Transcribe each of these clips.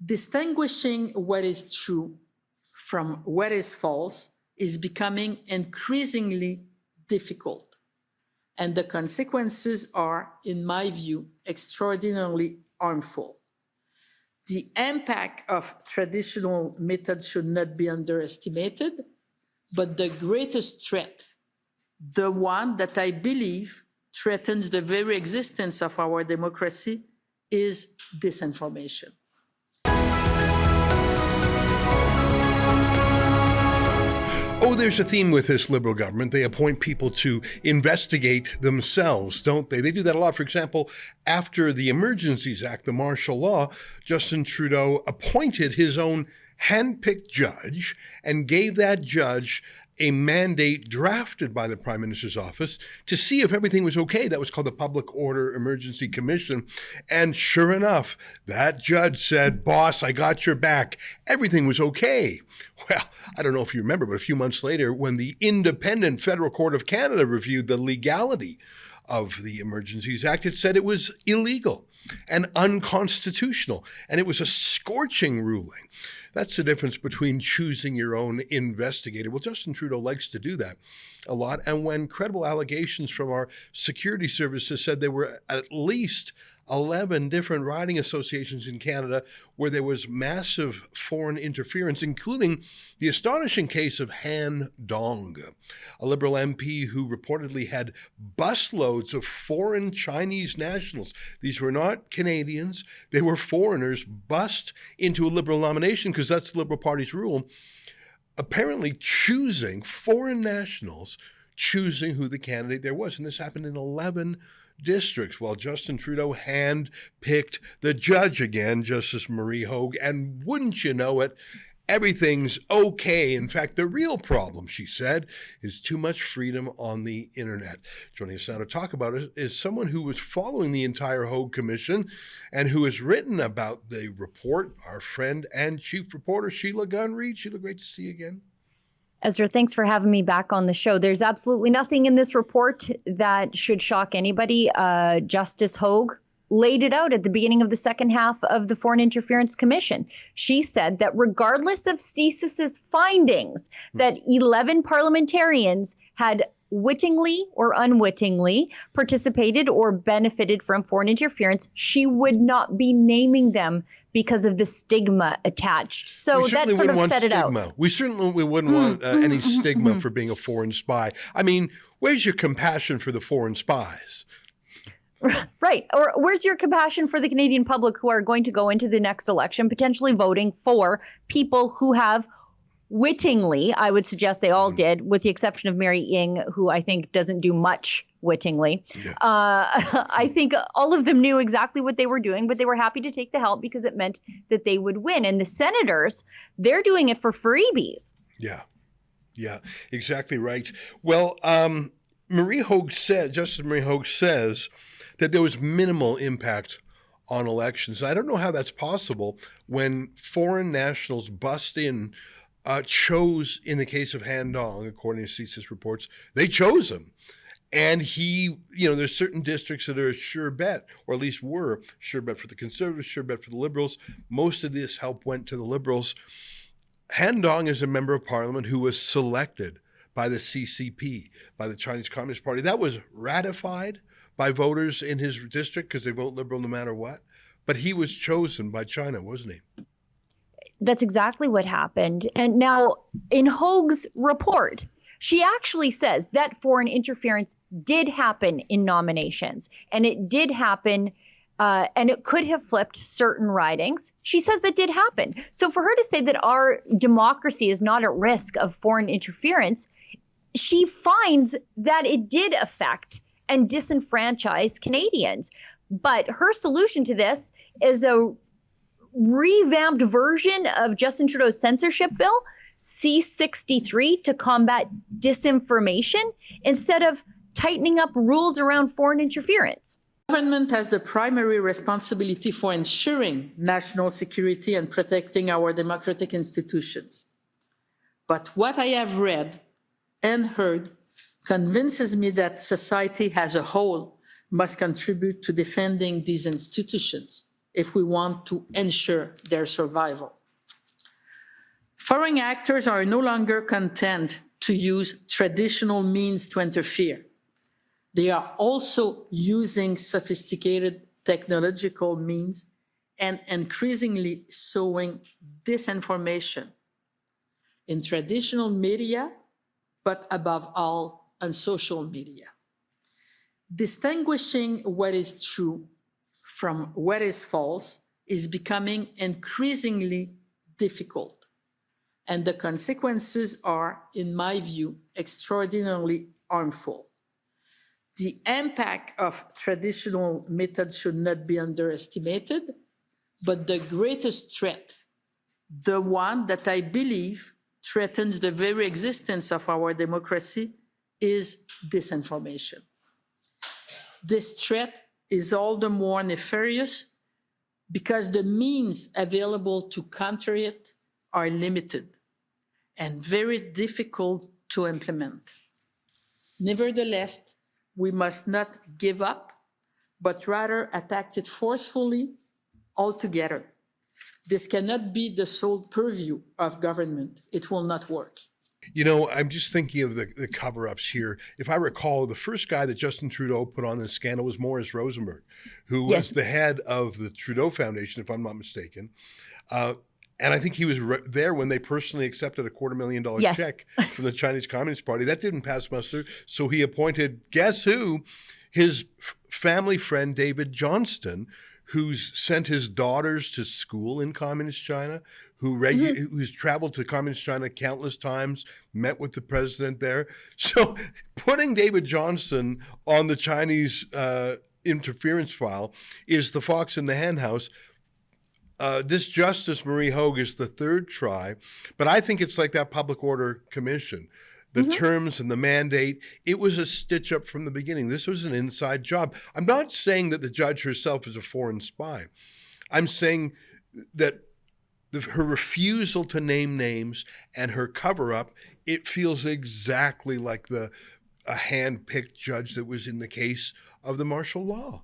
Distinguishing what is true from what is false is becoming increasingly difficult. And the consequences are, in my view, extraordinarily harmful. The impact of traditional methods should not be underestimated, but the greatest threat, the one that I believe threatens the very existence of our democracy, is disinformation. Oh, there's a theme with this Liberal government. They appoint people to investigate themselves, don't they? They do that a lot. For example, after the Emergencies Act, the martial law, Justin Trudeau appointed his own handpicked judge and gave that judge a mandate drafted by the Prime Minister's office to see if everything was okay. That was called the Public Order Emergency Commission. And sure enough, that judge said, "Boss, I got your back. Everything was okay." Well, I don't know if you remember, but a few months later, when the independent Federal Court of Canada reviewed the legality of the Emergencies Act, it said it was illegal and unconstitutional, and it was a scorching ruling. That's the difference between choosing your own investigator. Well, Justin Trudeau likes to do that a lot. And when credible allegations from our security services said there were at least 11 different riding associations in Canada where there was massive foreign interference, including the astonishing case of Han Dong, a Liberal MP who reportedly had busloads of foreign Chinese nationals. These were not Canadians. They were foreigners bussed into a Liberal nomination because that's the Liberal Party's rule. Apparently choosing foreign nationals, choosing who the candidate there was. And this happened in 11 districts, while Justin Trudeau hand-picked the judge again, Justice Marie-Josée Hogue, and wouldn't you know it, everything's okay. In fact, the real problem, she said, is too much freedom on the internet. Joining us now to talk about it is someone who was following the entire Hogue Commission and who has written about the report, our friend and chief reporter, Sheila Gunn Reid. Sheila, great to see you again. Ezra, thanks for having me back on the show. There's absolutely nothing in this report that should shock anybody. Justice Hogue laid it out at the beginning of the second half of the Foreign Interference Commission. She said that regardless of CSIS's findings, that 11 parliamentarians had wittingly or unwittingly participated or benefited from foreign interference, she would not be naming them because of the stigma attached. So that sort of set it out. We certainly wouldn't want any stigma for being a foreign spy. I mean, where's your compassion for the foreign spies? Right. Or where's your compassion for the Canadian public who are going to go into the next election potentially voting for people who have wittingly, I would suggest they all did, with the exception of Mary Ng, who I think doesn't do much wittingly. Yeah. I think all of them knew exactly what they were doing, but they were happy to take the help because it meant that they would win. And the senators, they're doing it for freebies. Yeah, exactly right. Well, Justice Marie-Josée Hogue says that there was minimal impact on elections. I don't know how that's possible when foreign nationals bust in, chose, in the case of Han Dong, according to CSIS reports, they chose him. And there's certain districts that are a sure bet, or at least were a sure bet for the Conservatives, sure bet for the Liberals. Most of this help went to the Liberals. Han Dong is a member of Parliament who was selected by the CCP, by the Chinese Communist Party. That was ratified by voters in his district because they vote Liberal no matter what. But he was chosen by China, wasn't he? That's exactly what happened. And now in Hogue's report, she actually says that foreign interference did happen in nominations, and it did happen, and it could have flipped certain ridings. She says that did happen. So for her to say that our democracy is not at risk of foreign interference, she finds that it did affect and disenfranchise Canadians. But her solution to this is a revamped version of Justin Trudeau's censorship bill, C-63, to combat disinformation instead of tightening up rules around foreign interference. Government has the primary responsibility for ensuring national security and protecting our democratic institutions. But what I have read and heard convinces me that society as a whole must contribute to defending these institutions. if we want to ensure their survival. Foreign actors are no longer content to use traditional means to interfere. They are also using sophisticated technological means and increasingly sowing disinformation in traditional media, but above all, on social media. Distinguishing what is true from what is false is becoming increasingly difficult, and the consequences are, in my view, extraordinarily harmful. The impact of traditional methods should not be underestimated, but the greatest threat, the one that I believe threatens the very existence of our democracy, is disinformation. This threat is all the more nefarious because the means available to counter it are limited and very difficult to implement. Nevertheless, we must not give up, but rather attack it forcefully altogether. This cannot be the sole purview of government. It will not work. You know, I'm just thinking of the cover-ups here. If I recall, the first guy that Justin Trudeau put on this scandal was Maurice Rosenberg, who was the head of the Trudeau Foundation, if I'm not mistaken. And I think he was there when they personally accepted a $250,000 check from the Chinese Communist Party. That didn't pass muster, so he appointed, guess who? His family friend, David Johnston, who's sent his daughters to school in Communist China, who's traveled to Communist China countless times, met with the president there. So putting David Johnston on the Chinese interference file is the fox in the henhouse. This Justice Marie-Josée Hogue is the third try, but I think it's like that Public Order Commission. The terms and the mandate, it was a stitch up from the beginning. This was an inside job. I'm not saying that the judge herself is a foreign spy. I'm saying that her refusal to name names and her cover-up, it feels exactly like a hand-picked judge that was in the case of the martial law.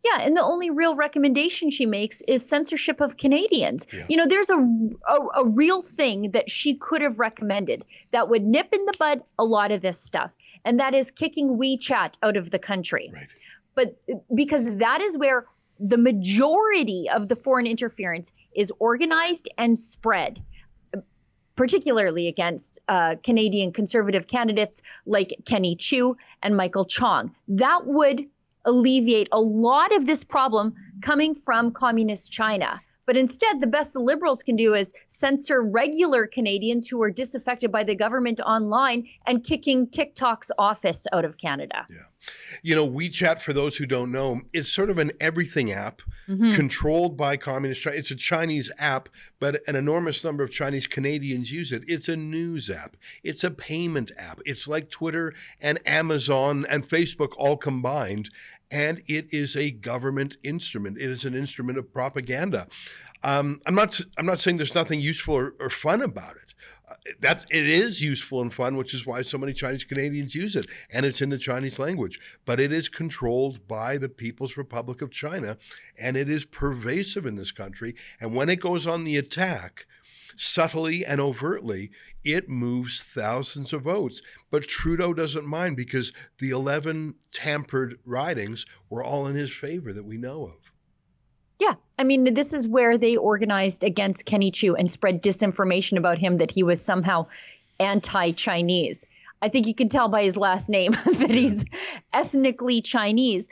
Yeah, and the only real recommendation she makes is censorship of Canadians. Yeah. You know, there's a real thing that she could have recommended that would nip in the bud a lot of this stuff, and that is kicking WeChat out of the country. Right. But because that is where the majority of the foreign interference is organized and spread, particularly against Canadian Conservative candidates like Kenny Chiu and Michael Chong. That would alleviate a lot of this problem coming from Communist China. But instead, the best the Liberals can do is censor regular Canadians who are disaffected by the government online and kicking TikTok's office out of Canada. Yeah. You know, WeChat, for those who don't know, it's sort of an everything app controlled by Communist China. It's a Chinese app, but an enormous number of Chinese Canadians use it. It's a news app. It's a payment app. It's like Twitter and Amazon and Facebook all combined. And it is a government instrument. It is an instrument of propaganda. I'm not saying there's nothing useful or fun about it. It is useful and fun, which is why so many Chinese Canadians use it, and it's in the Chinese language. But it is controlled by the People's Republic of China, and it is pervasive in this country. And when it goes on the attack, subtly and overtly, it moves thousands of votes. But Trudeau doesn't mind because the 11 tampered ridings were all in his favor that we know of. Yeah. I mean, this is where they organized against Kenny Chiu and spread disinformation about him that he was somehow anti-Chinese. I think you can tell by his last name that he's ethnically Chinese.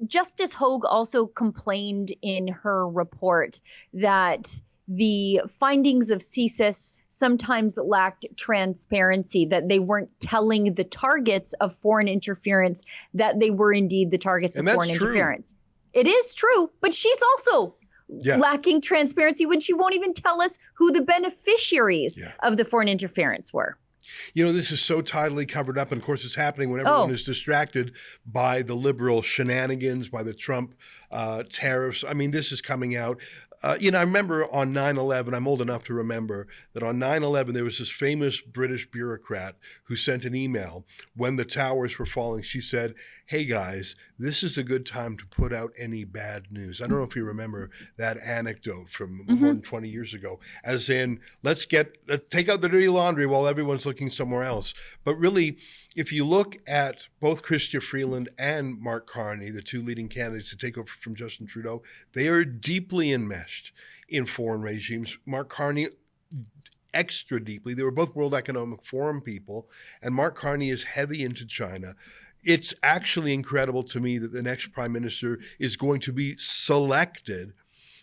Justice Hogue also complained in her report that the findings of CSIS sometimes lacked transparency, that they weren't telling the targets of foreign interference that they were indeed the targets of foreign interference. It is true, but she's also lacking transparency when she won't even tell us who the beneficiaries of the foreign interference were. You know, this is so tidily covered up, and of course it's happening when everyone is distracted by the liberal shenanigans, by the Trump tariffs. I mean, this is coming out. I remember on 9/11, I'm old enough to remember that on 9/11, there was this famous British bureaucrat who sent an email when the towers were falling. She said, "Hey guys, this is a good time to put out any bad news." I don't know if you remember that anecdote from more than 20 years ago, as in, let's take out the dirty laundry while everyone's looking somewhere else. But really, if you look at both Chrystia Freeland and Mark Carney, the two leading candidates to take over from Justin Trudeau, they are deeply enmeshed in foreign regimes. Mark Carney extra deeply. They were both World Economic Forum people, and Mark Carney is heavy into China. It's actually incredible to me that the next prime minister is going to be selected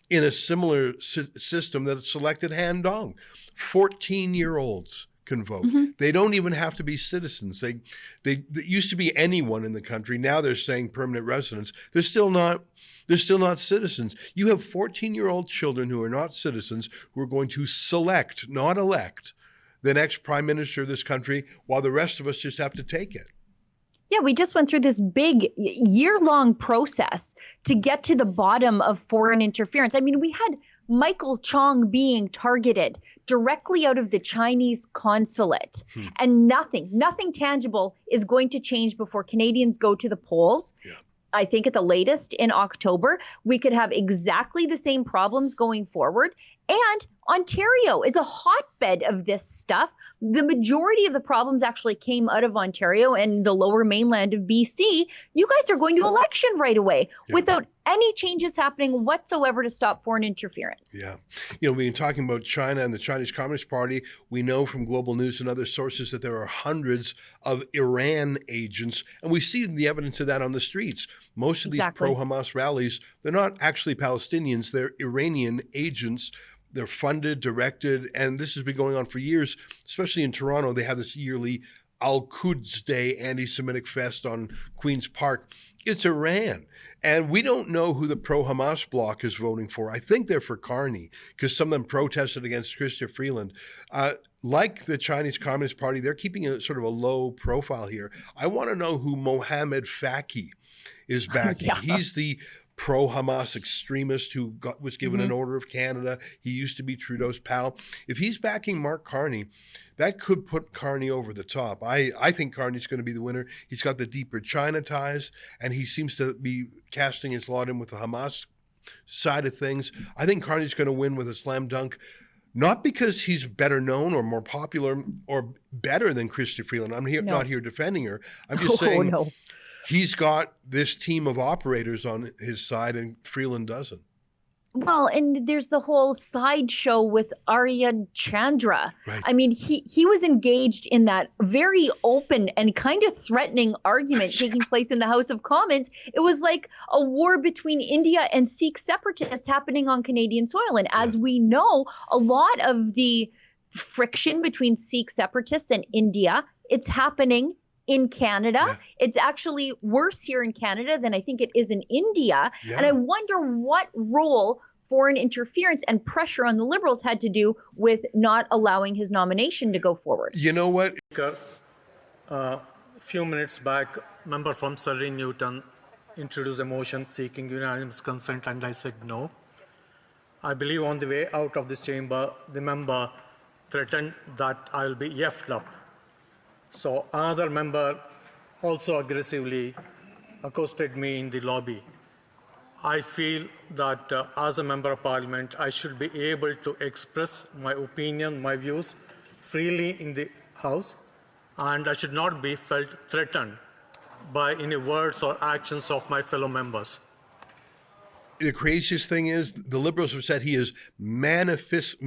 in a similar system that selected Han Dong. 14-year-olds can vote. They don't even have to be citizens. They used to be anyone in the country. Now they're saying permanent residents. They're still not citizens. You have 14-year-old children who are not citizens who are going to select, not elect, the next prime minister of this country, while the rest of us just have to take it. Yeah, we just went through this big year-long process to get to the bottom of foreign interference. I mean, we had Michael Chong being targeted directly out of the Chinese consulate, and nothing tangible is going to change before Canadians go to the polls. Yeah. I think at the latest in October, we could have exactly the same problems going forward. And Ontario is a hotbed of this stuff. The majority of the problems actually came out of Ontario and the lower mainland of BC. You guys are going to election right away without any changes happening whatsoever to stop foreign interference. Yeah. We've been talking about China and the Chinese Communist Party. We know from Global News and other sources that there are hundreds of Iran agents, and we see the evidence of that on the streets. Most of these pro-Hamas rallies, they're not actually Palestinians, they're Iranian agents. They're funded, directed, and this has been going on for years, especially in Toronto. They have this yearly Al-Quds Day anti-Semitic fest on Queen's Park. It's Iran. And we don't know who the pro-Hamas bloc is voting for. I think they're for Carney, because some of them protested against Chrystia Freeland. Like the Chinese Communist Party, they're keeping a sort of a low profile here. I want to know who Mohammed Faki is backing. He's the pro-Hamas extremist who was given an Order of Canada. He used to be Trudeau's pal. If he's backing Mark Carney, that could put Carney over the top. I think Carney's going to be the winner. He's got the deeper China ties, and he seems to be casting his lot in with the Hamas side of things. I think Carney's going to win with a slam dunk, not because he's better known or more popular or better than Chrystia Freeland. I'm not here defending her. I'm just saying he's got this team of operators on his side, and Freeland doesn't. Well, and there's the whole sideshow with Arya Chandra. Right. I mean, he was engaged in that very open and kind of threatening argument taking place in the House of Commons. It was like a war between India and Sikh separatists happening on Canadian soil. And as we know, a lot of the friction between Sikh separatists and India, it's happening in Canada. Yeah. It's actually worse here in Canada than I think it is in India. Yeah. And I wonder what role foreign interference and pressure on the Liberals had to do with not allowing his nomination to go forward. You know what? A few minutes back, member from Surrey Newton introduced a motion seeking unanimous consent, and I said no. I believe on the way out of this chamber, the member threatened that I will be yeffed up. So another member also aggressively accosted me in the lobby. I feel that as a member of parliament, I should be able to express my opinion, my views freely in the House, and I should not be felt threatened by any words or actions of my fellow members. The craziest thing is the Liberals have said he is manifestly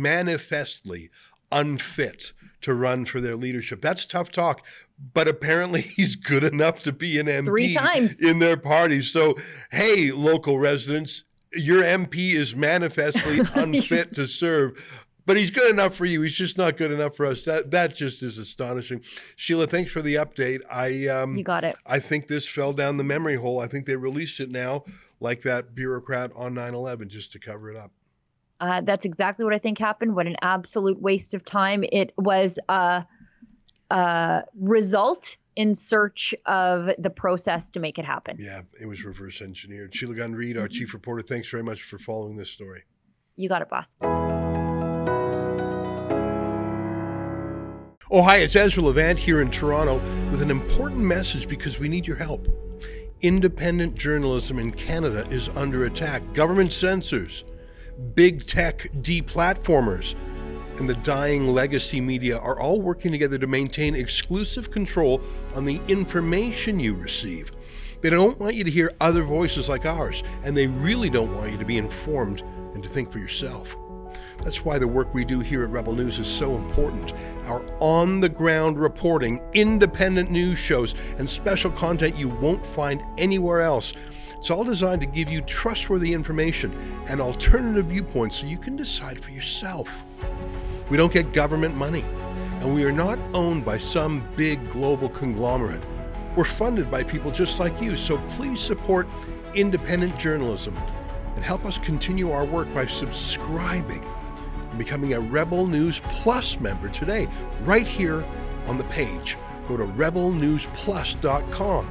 unfit to run for their leadership. That's tough talk, but apparently he's good enough to be an MP 3 times in their party. So, hey, local residents, your MP is manifestly unfit to serve, but he's good enough for you. He's just not good enough for us. That just is astonishing. Sheila, thanks for the update. You got it. I think this fell down the memory hole. I think they released it now, like that bureaucrat on 9/11, just to cover it up. That's exactly what I think happened. What an absolute waste of time. It was a result in search of the process to make it happen. Yeah, it was reverse engineered. Sheila Gunn Reid, our chief reporter, thanks very much for following this story. You got it, boss. Oh, hi, it's Ezra Levant here in Toronto with an important message because we need your help. Independent journalism in Canada is under attack. Government censors, big tech deplatformers, and the dying legacy media are all working together to maintain exclusive control on the information you receive. They don't want you to hear other voices like ours, and they really don't want you to be informed and to think for yourself. That's why the work we do here at Rebel News is so important. Our on-the-ground reporting, independent news shows, and special content you won't find anywhere else. It's all designed to give you trustworthy information and alternative viewpoints so you can decide for yourself. We don't get government money, and we are not owned by some big global conglomerate. We're funded by people just like you, so please support independent journalism and help us continue our work by subscribing and becoming a Rebel News Plus member today, right here on the page. Go to rebelnewsplus.com.